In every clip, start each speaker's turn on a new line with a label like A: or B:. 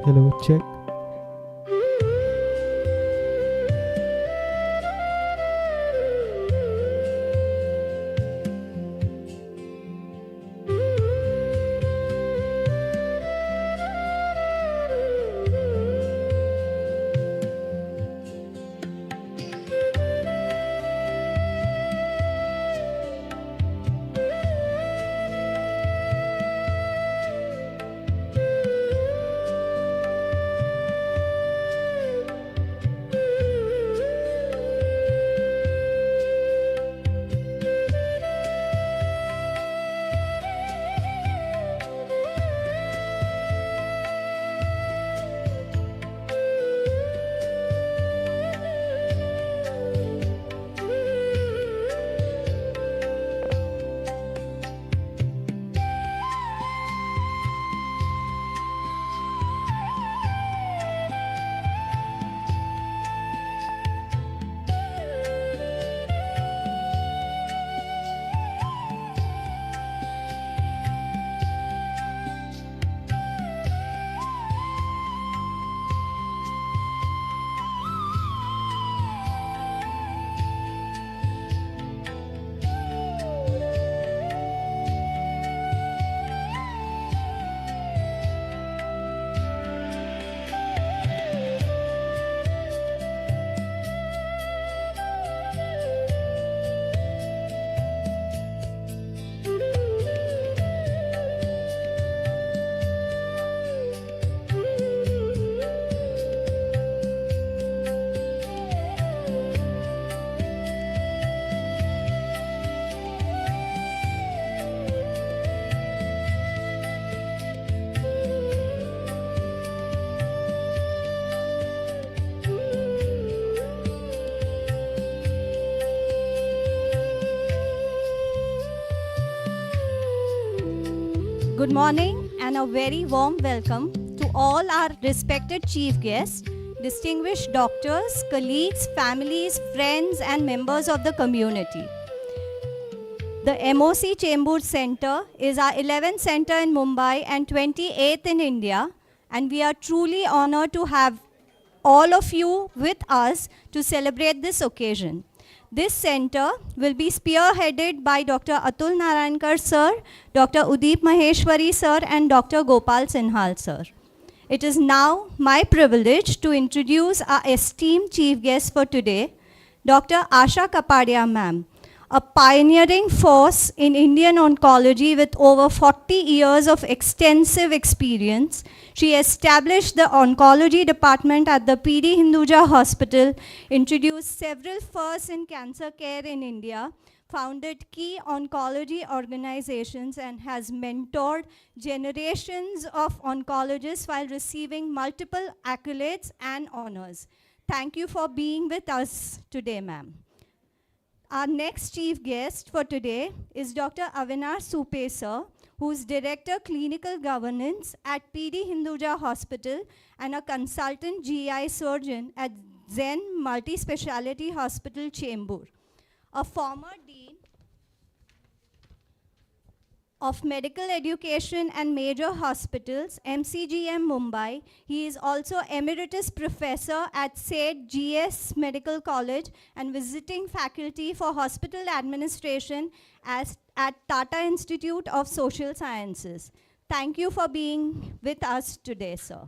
A: Hello, check.
B: Good morning and a very warm welcome to all our respected chief guests, distinguished doctors, colleagues, families, friends and members of the community. The MOC Chembur Center is our 11th center in Mumbai and 28th in India, and we are truly honored to have all of you with us to celebrate this occasion. This center will be spearheaded by Dr. Atul Narayankar sir, Dr. Udip Maheshwari sir and Dr. Gopal Sinhal sir. It is now my privilege to introduce our esteemed chief guest for today, Dr. Asha Kapadia ma'am, a pioneering force in Indian oncology with over 40 years of extensive experience. She established the oncology department at the PD Hinduja Hospital, introduced several firsts in cancer care in India, founded key oncology organizations, and has mentored generations of oncologists while receiving multiple accolades and honors. Thank you for being with us today, ma'am. Our next chief guest for today is Dr. Avinash Supe sir, who is Director Clinical Governance at PD Hinduja Hospital and a consultant GI surgeon at Zen Multi-Speciality Hospital, Chembur. A former dean of Medical Education and Major Hospitals, MCGM Mumbai. He is also Emeritus Professor at SAID GS Medical College and visiting faculty for Hospital Administration at Tata Institute of Social Sciences. Thank you for being with us today, sir.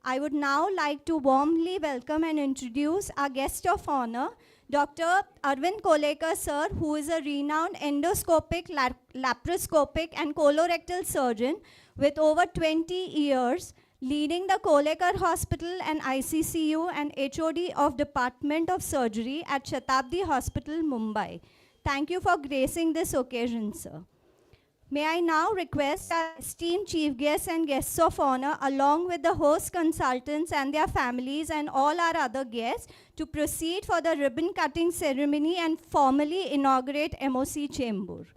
B: I would now like to warmly welcome and introduce our guest of honor, Dr. Arvind Kolekar sir, who is a renowned endoscopic, laparoscopic and colorectal surgeon with over 20 years, leading the Kolekar Hospital and ICCU and HOD of Department of Surgery at Shatabdi Hospital, Mumbai. Thank you for gracing this occasion, sir. May I now request our esteemed chief guests and guests of honor, along with the host consultants and their families and all our other guests, to proceed for the ribbon cutting ceremony and formally inaugurate MOC Chembur.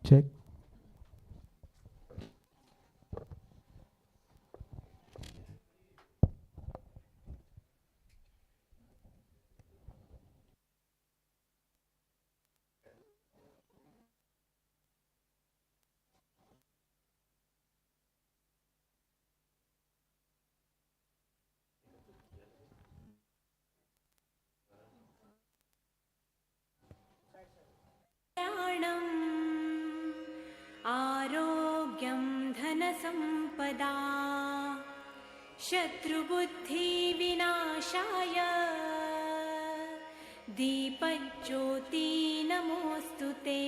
A: Check.
C: आरोग्यं धनसम्पदा शत्रुबुद्धिविनाशाय दीपज्योति नमोऽस्तु ते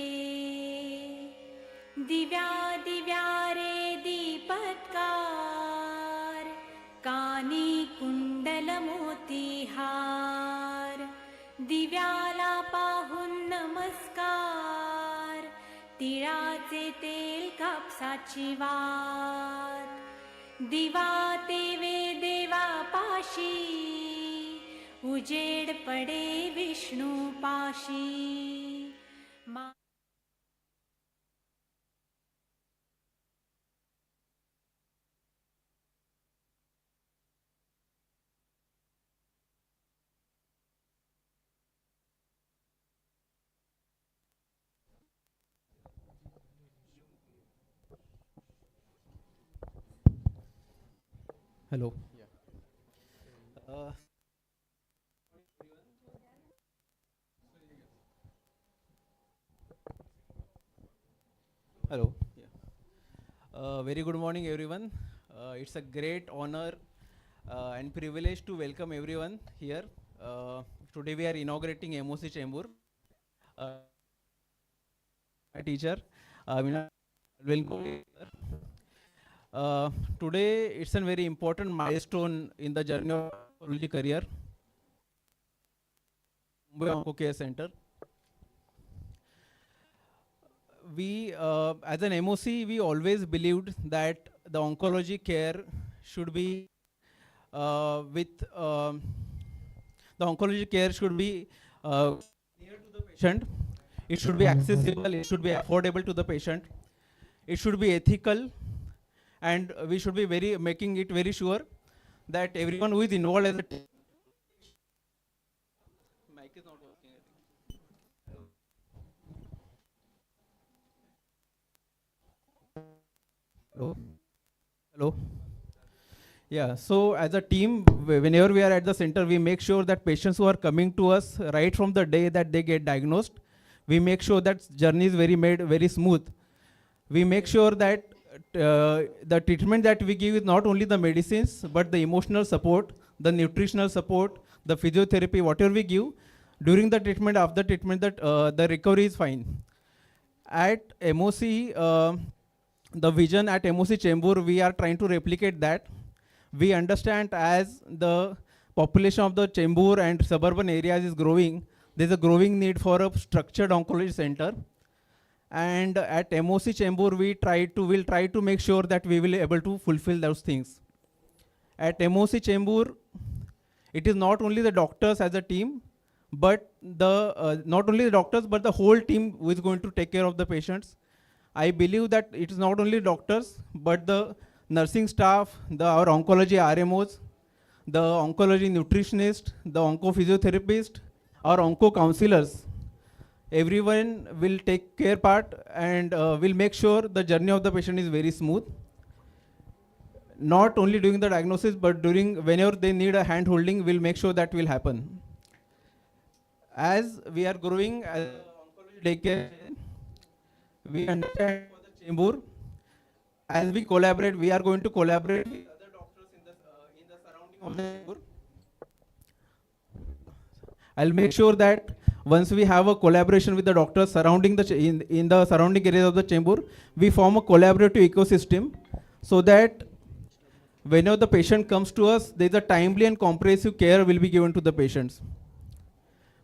C: दिव्या दिव्यारे दीपत्कार कानी कुण्डलमोतिहार दिव्याला पाहून नमस्कार तिळाचे तेल कापसाची वात दिवा तेवे देवा पाशी उजेड पडे विष्णू पाशी
A: Hello. Hello. Very good morning, everyone. It's a great honor and privilege to welcome everyone here. Today we are inaugurating MOC Chembur. My teacher, today it's a very important milestone in the journey of oncology career. Mumbai Onco Care Center. We, as an MOC, we always believed that the oncology care should be the oncology care should be near to the patient. It should be accessible. It should be affordable to the patient. It should be ethical, and we should be making it very sure that everyone who is involved as a mic is not working, I think. Hello. Hello. Yeah, so as a team, whenever we are at the center, we make sure that patients who are coming to us right from the day that they get diagnosed, we make sure that journey is made very smooth. We make sure that the treatment that we give is not only the medicines, but the emotional support, the nutritional support, the physiotherapy, whatever we give, during the treatment, after treatment, that the recovery is fine. At MOC, the vision at MOC Chembur, we are trying to replicate that. We understand as the population of the Chembur and suburban areas is growing, there's a growing need for a structured oncology center. And at MOC Chembur, we'll try to make sure that we will be able to fulfill those things. At MOC Chembur, it is not only the doctors as a team, but not only the doctors, but the whole team who is going to take care of the patients. I believe that it is not only doctors, but the nursing staff, our oncology RMOs, the oncology nutritionist, the onco physiotherapist, our onco counselors. everyone will take care part and will make sure the journey of the patient is very smooth. Not only during the diagnosis, but during whenever they need a hand holding, we'll make sure that will happen. As we are growing as oncology daycare, we understand for the Chembur, as we collaborate, we are going to collaborate with other doctors in the surrounding of the Chembur. I'll make sure that once we have a collaboration with the doctors surrounding in the surrounding areas of the Chembur, we form a collaborative ecosystem so that whenever the patient comes to us, there is a timely and comprehensive care will be given to the patients.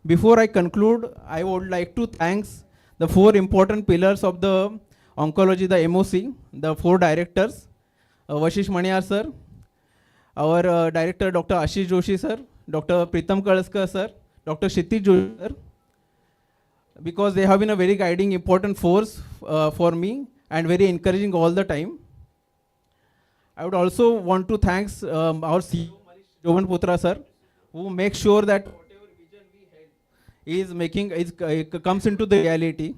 A: Before I conclude, I would like to thank the four important pillars of the oncology, the MOC, the four directors, Vashish Maniyar sir, our director Dr. Ashish Joshi sir, Dr. Pritam Kalaskar sir, Dr. Kshitij Joshi sir, because they have been a very guiding important force for me and very encouraging all the time. I would also want to thank our CEO, Jovan Putra sir, who makes sure that whatever vision we had is making comes into the reality.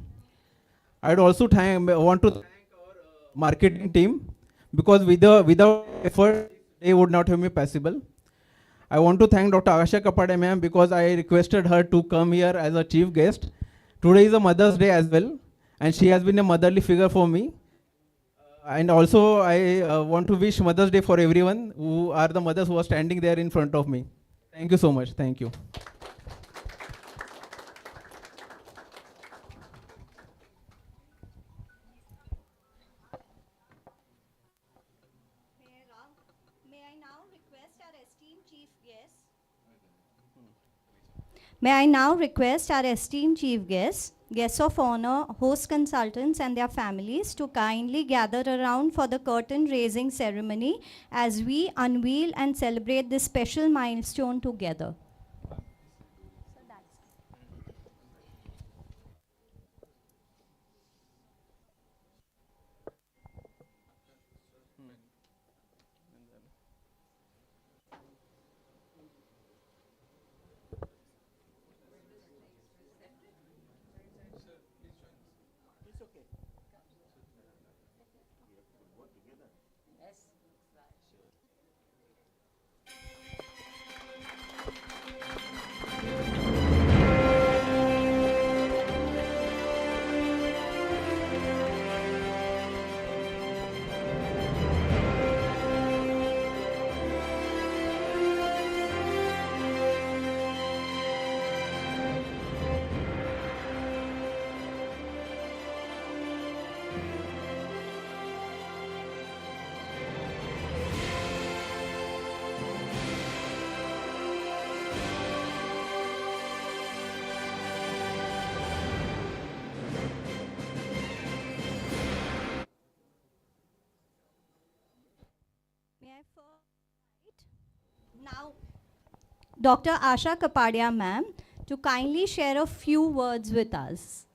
A: I would also want to thank our marketing team, because without effort they would not have been possible. I want to thank Dr. Asha Kapade ma'am, because I requested her to come here as a chief guest. Today is a Mother's Day as well, and she has been a motherly figure for me. And also I want to wish Mother's Day for everyone who are the mothers who are standing there in front of me. Thank you so much. Thank you.
B: May I now request our esteemed chief guest? May I now request our esteemed chief guests, guests of honor, host consultants and their families to kindly gather around for the curtain raising ceremony as we unveil and celebrate this special milestone together. May I first now Dr. Asha Kapadia ma'am to kindly share a few words with us.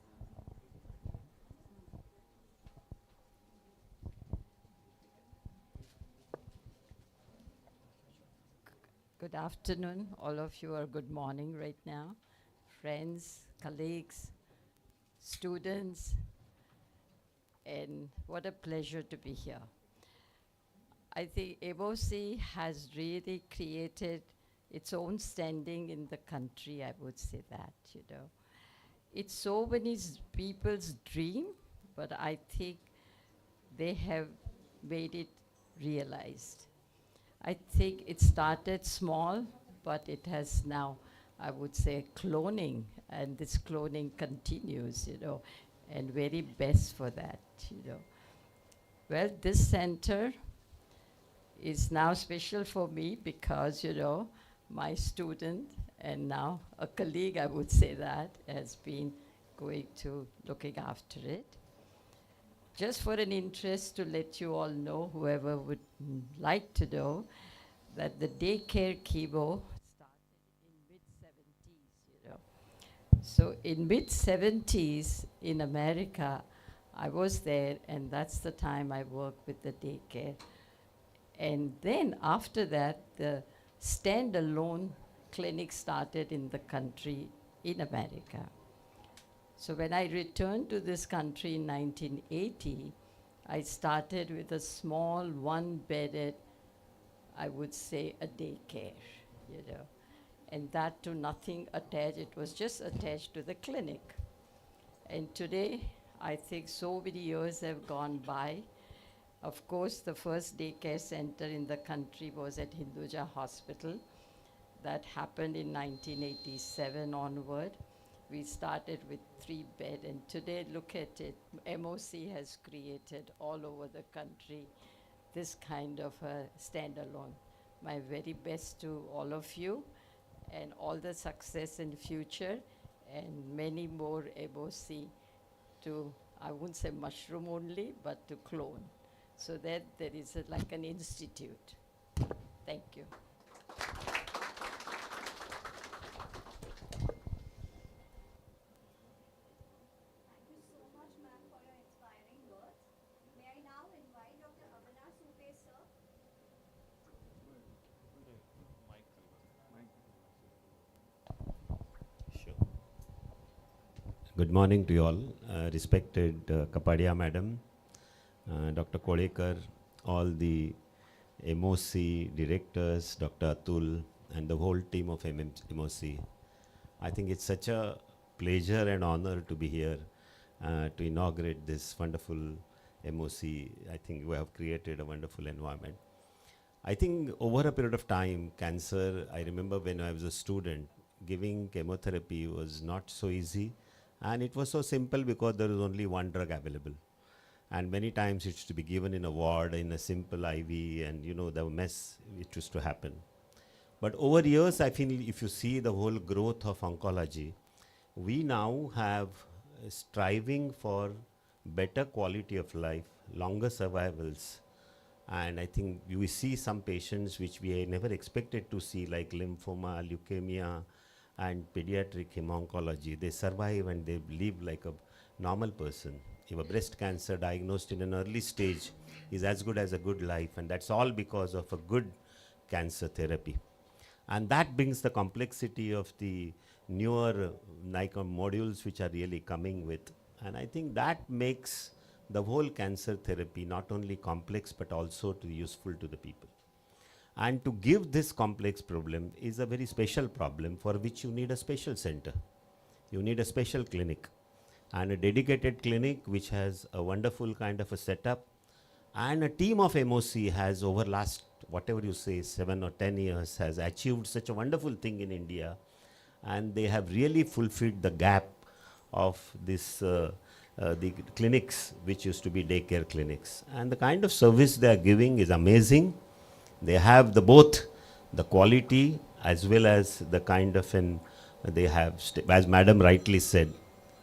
D: Good afternoon, all of you, or good morning right now. Friends, colleagues, students, and what a pleasure to be here. I think MOC has really created its own standing in the country, I would say that, you know. It's so many people's dream, but I think they have made it realized. I think it started small, but it has now, I would say, cloning, and this cloning continues, you know, and very best for that, you know. Well, this center is now special for me because, you know, my student and now a colleague, I would say that, has been going to looking after it. Just for an interest to let you all know, whoever would like to know, that the daycare chemo started in mid-70s, you know. So in mid-70s in America, I was there, and that's the time I worked with the daycare. And then after that, the standalone clinic started in the country in America. So when I returned to this country in 1980, I started with a small one-bedded, I would say, a daycare, you know, and that to nothing attached. It was just attached to the clinic. And today, I think so many years have gone by. Of course, the first daycare center in the country was at Hinduja Hospital. That happened in 1987 onward. We started with 3 bed, and today, look at it. MOC has created all over the country this kind of a standalone. My very best to all of you, and all the success in future, and many more MOC to, I wouldn't say mushroom only, but to clone, so that there is like an institute. Thank you.
B: Thank you so much, ma'am, for your inspiring words. May I now invite Dr. Udip, sir?
E: Sure. Good morning to you all, respected Kapadia madam, Dr. Kodekar, all the MOC directors, Dr. Atul, and the whole team of MOC. I think it's such a pleasure and honor to be here to inaugurate this wonderful MOC. I think we have created a wonderful environment. I think over a period of time, cancer, I remember when I was a student, giving chemotherapy was not so easy, and it was so simple because there was only one drug available. And many times it used to be given in a ward, in a simple IV, and you know, the mess it used to happen. But over years, I feel if you see the whole growth of oncology, we now have striving for better quality of life, longer survivals. And I think we see some patients which we never expected to see, like lymphoma, leukemia, and pediatric hemo-oncology. They survive and they live like a normal person. If a breast cancer diagnosed in an early stage is as good as a good life, and that's all because of a good cancer therapy. And that brings the complexity of the newer NICOM modules which are really coming with. And I think that makes the whole cancer therapy not only complex but also useful to the people. And to give this complex problem is a very special problem for which you need a special center. You need a special clinic and a dedicated clinic which has a wonderful kind of a setup, and a team of MOC has over last, whatever you say, 7 or 10 years has achieved such a wonderful thing in India, and they have really fulfilled the gap of this the clinics which used to be daycare clinics. And the kind of service they are giving is amazing. They have both the quality as well as the kind of they have, as madam rightly said,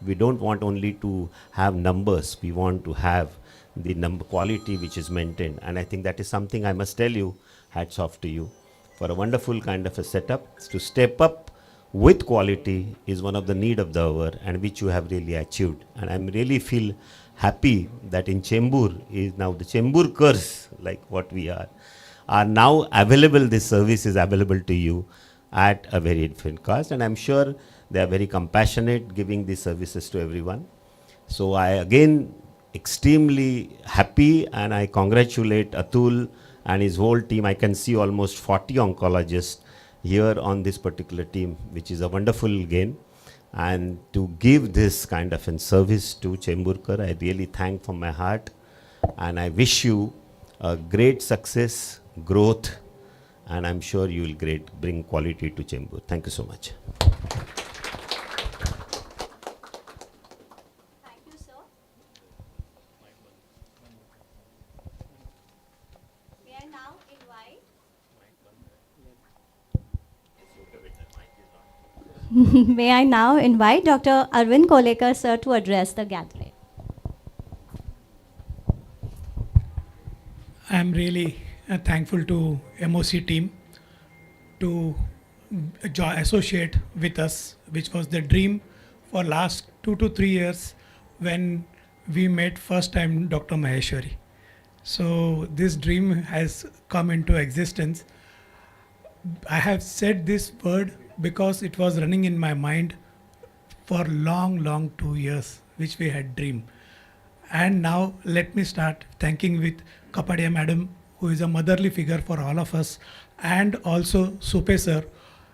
E: we don't want only to have numbers, we want to have the quality which is maintained. And I think that is something I must tell you, hats off to you for a wonderful kind of a setup. To step up with quality is one of the need of the hour, and which you have really achieved. And I really feel happy that in Chembur is now the Chemburkars, like what we are now available. This service is available to you at a very different cost, and I'm sure they are very compassionate giving these services to everyone. So I again extremely happy, and I congratulate Atul and his whole team. I can see almost 40 oncologists here on this particular team, which is a wonderful gain. And to give this kind of a service to Chemburkar, I really thank from my heart, and I wish you a great success, growth, and I'm sure you will bring quality to Chembur. Thank you so much.
B: Thank you, sir. May I now invite May I now invite Dr. Udip sir to address the gathering.
F: I'm really thankful to MOC team to associate with us, which was the dream for last 2 to 3 years when we met first time Dr. Maheshwari. So this dream has come into existence. I have said this word because it was running in my mind for long 2 years, which we had dreamed. And now let me start thanking with Kapadia madam, who is a motherly figure for all of us, and also Supe sir.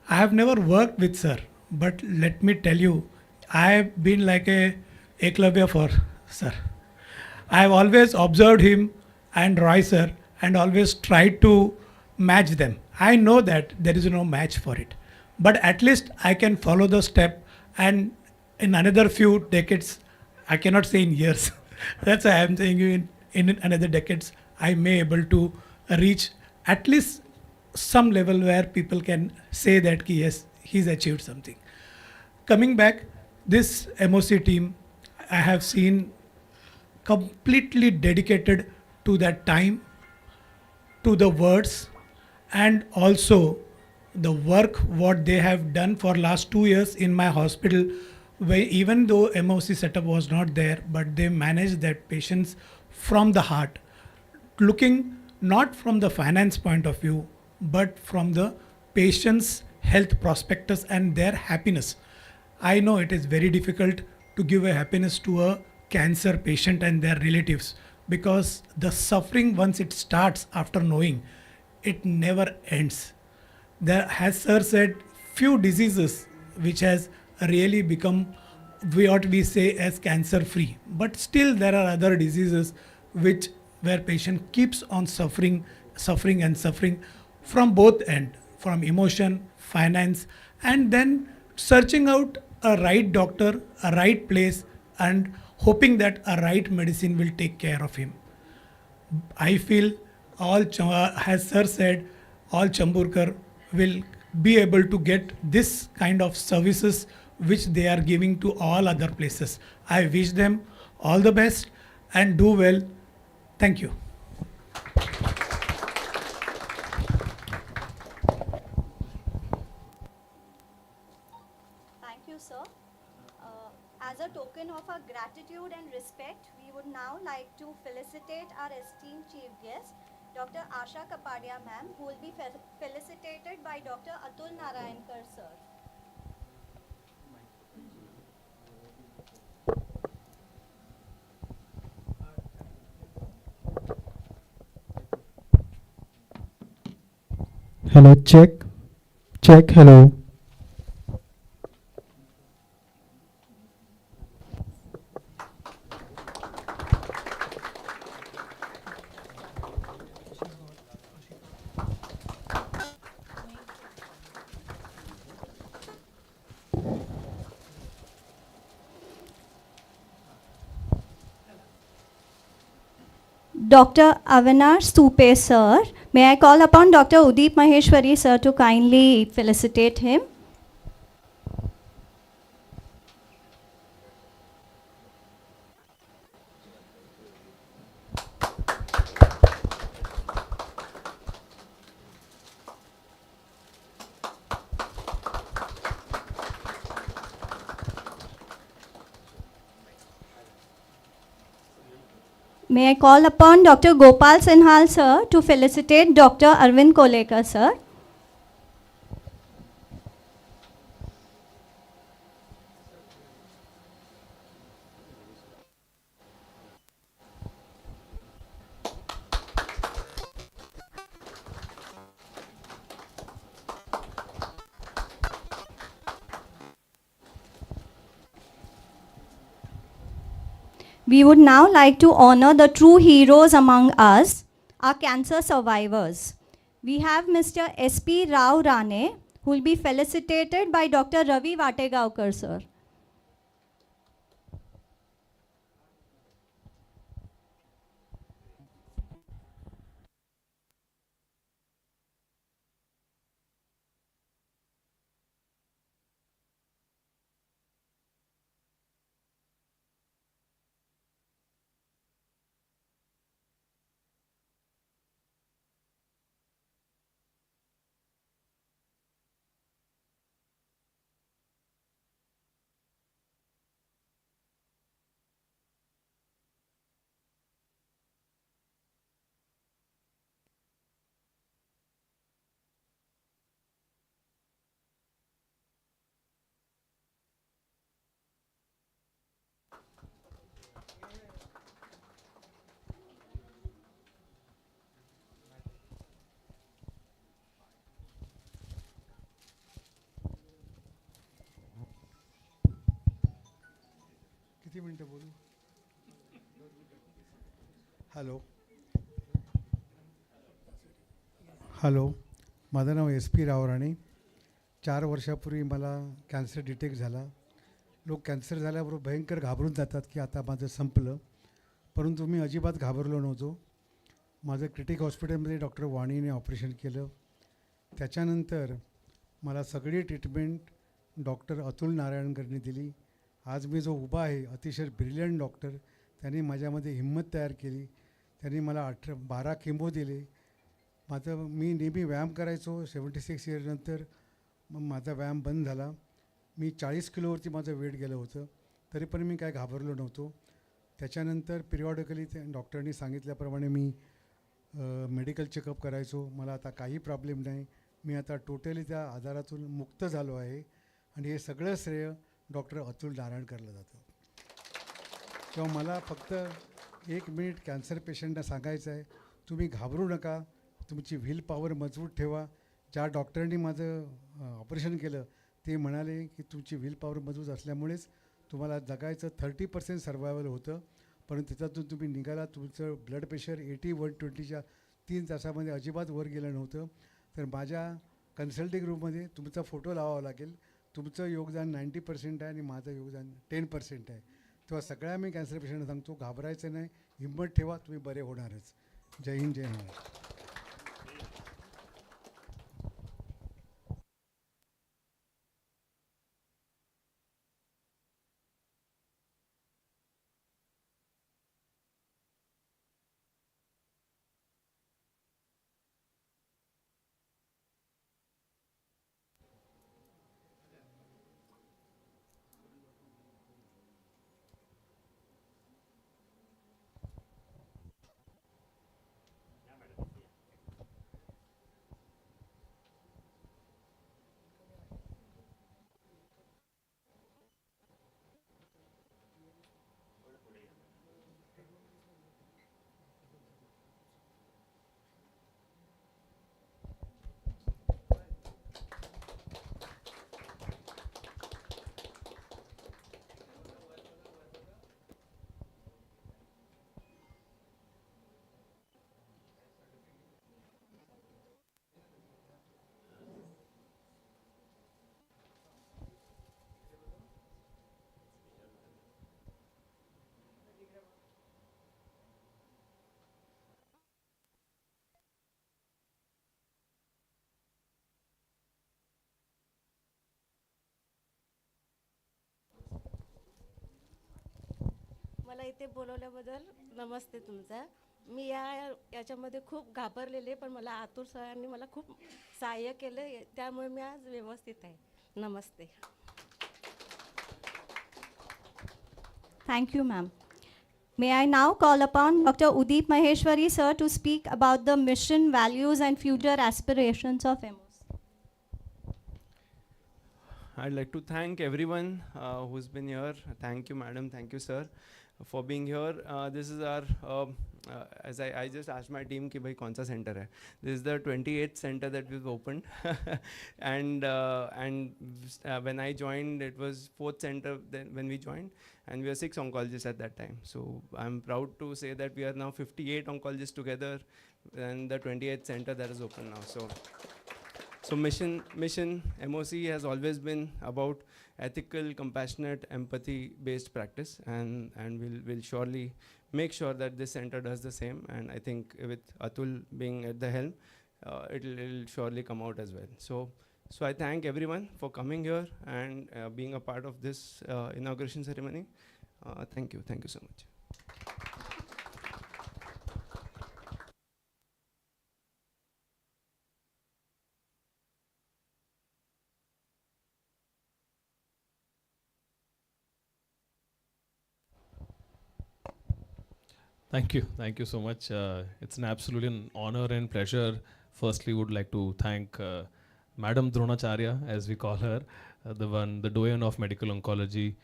F: I have never worked with sir, but let me tell you, I have been like a eklavya for sir. I have always observed him and Roy sir and always tried to match them. I know that there is no match for it, but at least I can follow the step, and in another few decades, I cannot say in years. That's why I am saying in another decades, I may able to reach at least some level where people can say that ki yes, he's achieved something. Coming back, this MOC team, I have seen completely dedicated to that time, to the words, and also the work what they have done for last 2 years in my hospital, where even though MOC setup was not there, but they managed that patients from the heart, looking not from the finance point of view, but from the patient's health prospectus and their happiness. I know it is very difficult to give a happiness to a cancer patient and their relatives, because the suffering, once it starts after knowing, it never ends. There, as sir said, few diseases which has really become what we say as cancer free, but still there are other diseases which where patient keeps on suffering from both end, from emotion, finance, and then searching out a right doctor, a right place, and hoping that a right medicine will take care of him. I feel as sir said, all Chamburkar will be able to get this kind of services which they are giving to all other places. I wish them all the best and do well. Thank you.
B: Thank you, sir. As a token of our gratitude and respect, we would now like to felicitate our esteemed chief guest, Dr. Asha Kapadia ma'am, who will be felicitated by Dr. Atul Narayankar, sir.
G: Hello, check. Check, hello.
B: Dr. Avinash Supe, sir. May I call upon Dr. Udip Maheshwari, sir, to kindly felicitate him? May I call upon Dr. Gopal Sinhal, sir, to felicitate Dr. Arvind Kolekar, sir? We would now like to honor the true heroes among us, our cancer survivors. We have Mr. S.P. Rao Rane, who will be felicitated by Dr. Ravi Vategaonkar, sir.
H: किती मिनटं बोलू? Hello, माझं नाव SP Rao Rane. 4 वर्षापूर्वी मला cancer detect झाला. लोक cancer झाल्याबरोबर भयंकर घाबरून जातात की आता माझं संपलं, परंतु मी अजिबात घाबरलो नव्हतो. माझं क्रिटिक हॉस्पिटलमध्ये डॉक्टर वाणीने ऑपरेशन केलं. त्याच्यानंतर मला सगळी ट्रीटमेंट डॉक्टर अतुल नारायणकरने दिली. आज मी जो उभा आहे, अतिशय ब्रिलियंट डॉक्टर, त्यांनी माझ्यामध्ये हिंमत तयार केली. त्यांनी मला 12 केमो दिले. मी नेहमी व्यायाम करायचो. 76 इयरनंतर मग माझा व्यायाम बंद झाला. मी 40 किलोवरती माझं वेट गेलं होतं, तरी पण मी काय घाबरलो नव्हतो. त्याच्यानंतर पिरियॉडिकली डॉक्टरनी सांगितल्याप्रमाणे मी मेडिकल चेकअप करायचो. मला आता काही प्रॉब्लेम नाही. मी आता टोटली त्या आजारातून मुक्त झालो आहे आणि हे सगळं श्रेय डॉक्टर अतुल नारायणकरला जातं. तेव्हा मला फक्त 1 मिनिट कॅन्सर पेशंटना सांगायचं आहे, तुम्ही घाबरू नका, तुमची व्हील पॉवर मजबूत ठेवा. ज्या डॉक्टरांनी माझं ऑपरेशन केलं ते म्हणाले की तुमची व्हील पॉवर मजबूत असल्यामुळेच तुम्हाला जगायचं 30% सर्वायवल होतं, परंतु त्याच्यातून तुम्ही निघाला. तुमचं ब्लड प्रेशर 80/120च्या 3 तासामध्ये अजिबात वर गेलं नव्हतं. तर माझ्या कन्सल्टिंग रूममध्ये तुमचा फोटो लावावा लागेल. तुमचं योगदान 90% आहे आणि माझं योगदान 10% आहे. तेव्हा सगळ्या मी कॅन्सर पेशंटना सांगतो, घाबरायचं नाही, हिंमत ठेवा, तुम्ही बरे होणारच. जय हिंद, जय महाराष्ट्र.
I: मला इथे बोलवल्याबद्दल नमस्ते तुमचा. मी याच्यामध्ये खूप घाबरलेले, पण मला अतुल सरांनी मला खूप सहाय्य केलं, त्यामुळे मी आज व्यवस्थित आहे. नमस्ते.
B: Thank you, ma'am. May I now call upon Dr. Udip Maheshwari, sir, to speak about the mission, values, and future aspirations of MOC.
J: I'd like to thank everyone who's been here. Thank you, madam. Thank you, sir, for being here. This is our, as I just asked my team, ki bhai kaun sa center hai. This is the 28th center that we've opened, and when I joined, it was 4th center then when we joined, and we were 6 oncologists at that time. So I'm proud to say that we are now 58 oncologists together, and the 28th center that is open now. So mission MOC has always been about ethical, compassionate, empathy-based practice, and we'll surely make sure that this center does the same. And I think with Atul being at the helm, it'll surely come out as well. So I thank everyone for coming here and being a part of this inauguration ceremony. Thank you so much.
K: Thank you so much. It's an absolutely an honor and pleasure. Firstly, would like to thank Madam Dronacharya, as we call her, the doyen of medical oncology.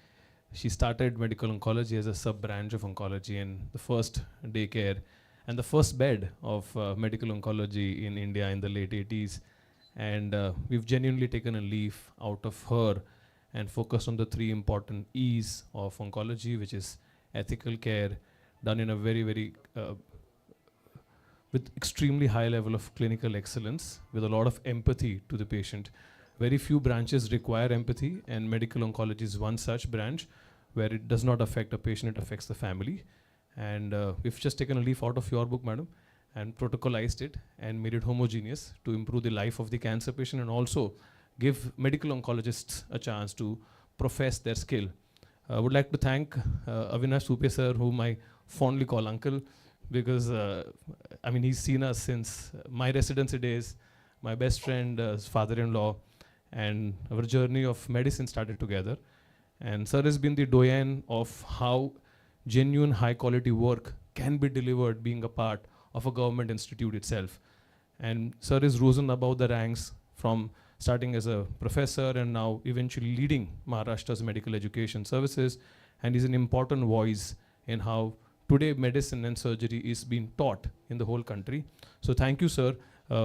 K: She started medical oncology as a sub-branch of oncology, and the first daycare and the first bed of medical oncology in India in the late 80s. And we've genuinely taken a leaf out of her and focused on the three important E's of oncology, which is ethical care, done in a very with extremely high level of clinical excellence, with a lot of empathy to the patient. Very few branches require empathy, and medical oncology is one such branch where it does not affect a patient, it affects the family. And we've just taken a leaf out of your book, madam, and protocolized it and made it homogeneous to improve the life of the cancer patient and also give medical oncologists a chance to profess their skill. I would like to thank Avinash Supe sir, whom I fondly call uncle, because I mean, he's seen us since my residency days, my best friend's father-in-law, and our journey of medicine started together. And sir has been the doyen of how genuine high quality work can be delivered being a part of a government institute itself. And sir is risen above the ranks from starting as a professor and now eventually leading Maharashtra's medical education services, and is an important voice in how today medicine and surgery is being taught in the whole country. So thank you, sir,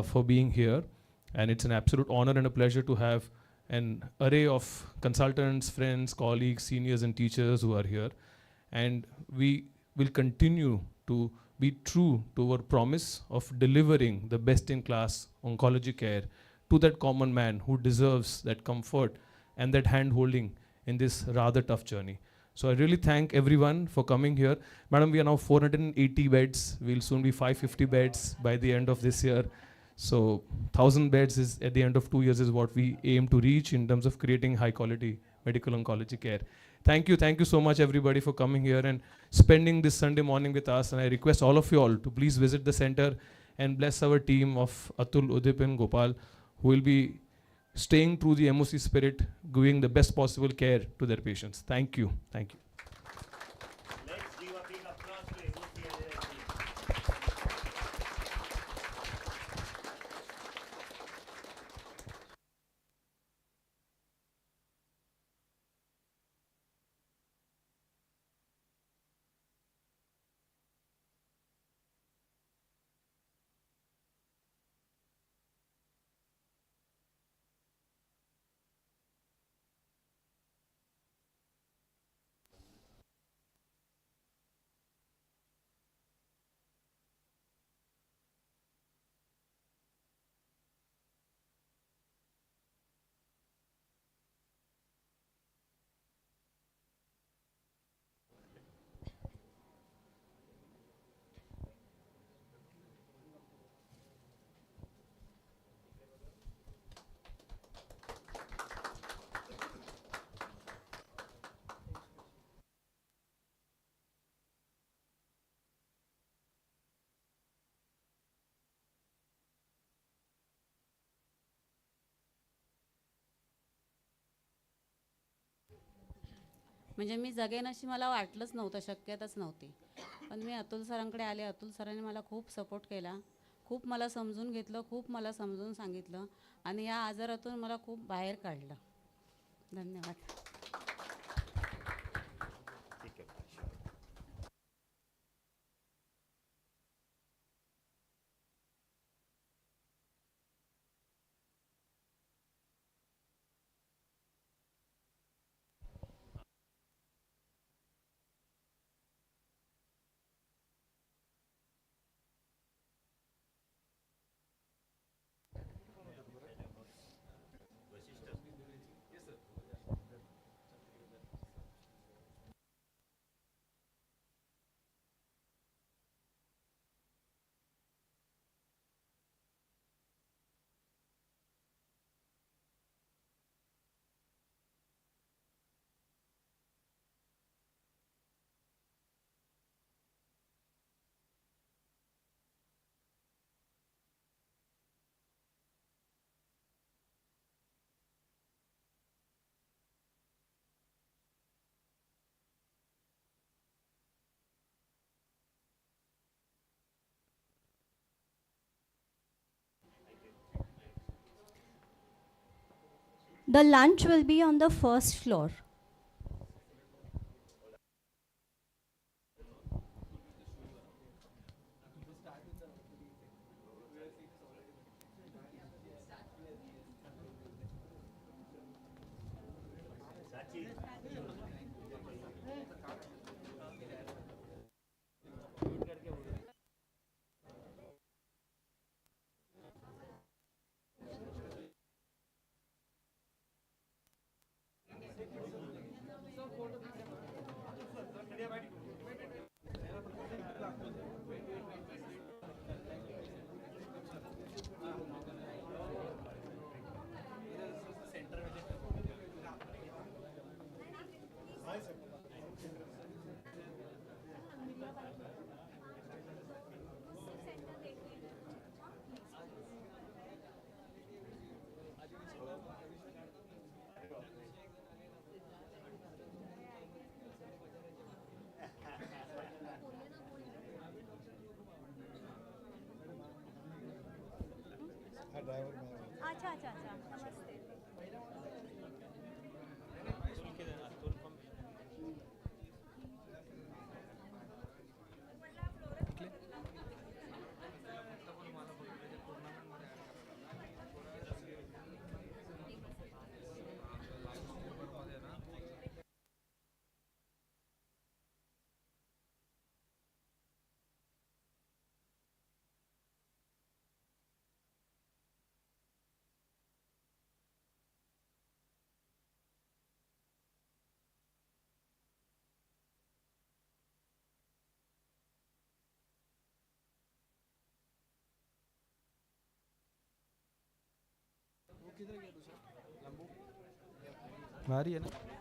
K: for being here. And it's an absolute honor and a pleasure to have an array of consultants, friends, colleagues, seniors and teachers who are here. And we will continue to be true to our promise of delivering the best-in-class oncology care to that common man who deserves that comfort and that hand-holding in this rather tough journey. So I really thank everyone for coming here. Madam, we are now 480 beds. We'll soon be 550 beds by the end of this year. So 1,000 beds is at the end of 2 years is what we aim to reach in terms of creating high-quality medical oncology care. Thank you so much everybody for coming here and spending this Sunday morning with us. And I request all of you all to please visit the center and bless our team of Atul, Udip and Gopal, who will be staying true the MOC spirit, giving the best possible care to their patients. Thank you. Thank you.
E: Let's give a big applause to MOC and their team.
L: म्हणजे मी जगेन अशी मला वाटलंच नव्हतं, शक्यताच नव्हती. पण मी अतुल सरांकडे आले. अतुल सरांनी मला खूप सपोर्ट केला, खूप मला समजून घेतलं, खूप मला समजून सांगितलं आणि या आजारातून मला खूप बाहेर काढलं. धन्यवाद.
B: The lunch will be on the first floor.
C: अच्छा अच्छा अच्छा नमस्ते.
A: आ रही है ना.